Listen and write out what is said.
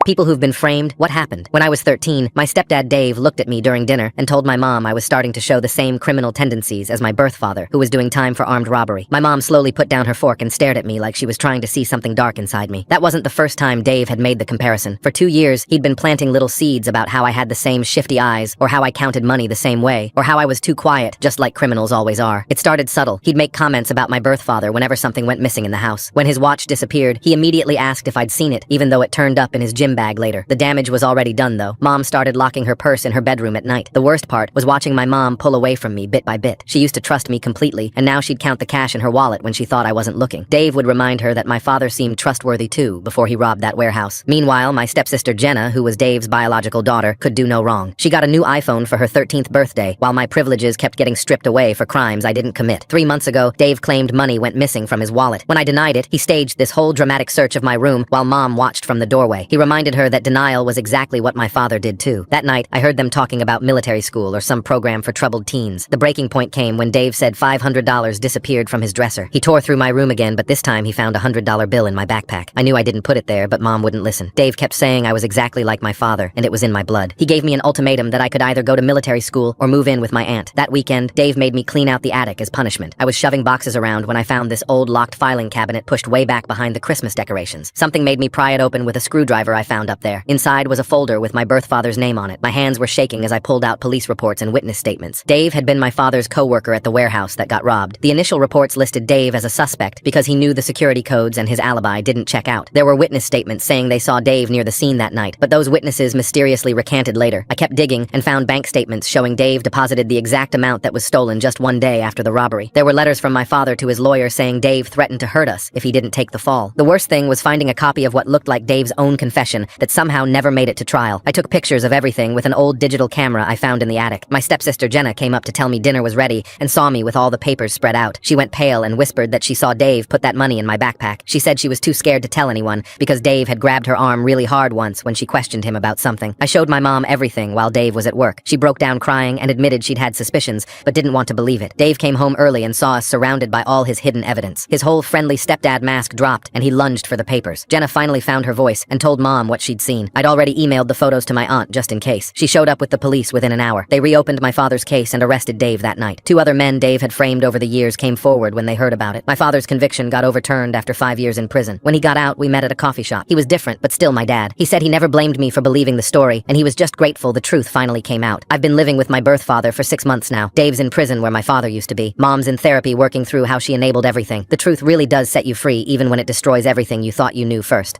People who've been framed, what happened? When I was 13, my stepdad Dave looked at me during dinner and told my mom I was starting to show the same criminal tendencies as my birth father, who was doing time for armed robbery. My mom slowly put down her fork and stared at me like she was trying to see something dark inside me. That wasn't the first time Dave had made the comparison. For 2 years, he'd been planting little seeds about how I had the same shifty eyes, or how I counted money the same way, or how I was too quiet, just like criminals always are. It started subtle. He'd make comments about my birth father whenever something went missing in the house. When his watch disappeared, he immediately asked if I'd seen it, even though it turned up in his gym bag later. The damage was already done, though. Mom started locking her purse in her bedroom at night. The worst part was watching my mom pull away from me bit by bit. She used to trust me completely, and now she'd count the cash in her wallet when she thought I wasn't looking. Dave would remind her that my father seemed trustworthy too before he robbed that warehouse. Meanwhile, my stepsister Jenna, who was Dave's biological daughter, could do no wrong. She got a new iPhone for her 13th birthday, while my privileges kept getting stripped away for crimes I didn't commit. 3 months ago, Dave claimed money went missing from his wallet. When I denied it, he staged this whole dramatic search of my room while Mom watched from the doorway. He reminded her that denial was exactly what my father did too. That night, I heard them talking about military school or some program for troubled teens. The breaking point came when Dave said $500 disappeared from his dresser. He tore through my room again, but this time he found a $100 bill in my backpack. I knew I didn't put it there, but Mom wouldn't listen. Dave kept saying I was exactly like my father, and it was in my blood. He gave me an ultimatum that I could either go to military school or move in with my aunt. That weekend, Dave made me clean out the attic as punishment. I was shoving boxes around when I found this old locked filing cabinet pushed way back behind the Christmas decorations. Something made me pry it open with a screwdriver I found up there. Inside was a folder with my birth father's name on it. My hands were shaking as I pulled out police reports and witness statements. Dave had been my father's co-worker at the warehouse that got robbed. The initial reports listed Dave as a suspect because he knew the security codes and his alibi didn't check out. There were witness statements saying they saw Dave near the scene that night, but those witnesses mysteriously recanted later. I kept digging and found bank statements showing Dave deposited the exact amount that was stolen just 1 day after the robbery. There were letters from my father to his lawyer saying Dave threatened to hurt us if he didn't take the fall. The worst thing was finding a copy of what looked like Dave's own confession that somehow never made it to trial. I took pictures of everything with an old digital camera I found in the attic. My stepsister Jenna came up to tell me dinner was ready and saw me with all the papers spread out. She went pale and whispered that she saw Dave put that money in my backpack. She said she was too scared to tell anyone because Dave had grabbed her arm really hard once when she questioned him about something. I showed my mom everything while Dave was at work. She broke down crying and admitted she'd had suspicions, but didn't want to believe it. Dave came home early and saw us surrounded by all his hidden evidence. His whole friendly stepdad mask dropped and he lunged for the papers. Jenna finally found her voice and told Mom what she'd seen. I'd already emailed the photos to my aunt just in case. She showed up with the police within an hour. They reopened my father's case and arrested Dave that night. 2 other men Dave had framed over the years came forward when they heard about it. My father's conviction got overturned after 5 years in prison. When he got out, we met at a coffee shop. He was different, but still my dad. He said he never blamed me for believing the story, and he was just grateful the truth finally came out. I've been living with my birth father for 6 months now. Dave's in prison where my father used to be. Mom's in therapy working through how she enabled everything. The truth really does set you free even when it destroys everything you thought you knew first.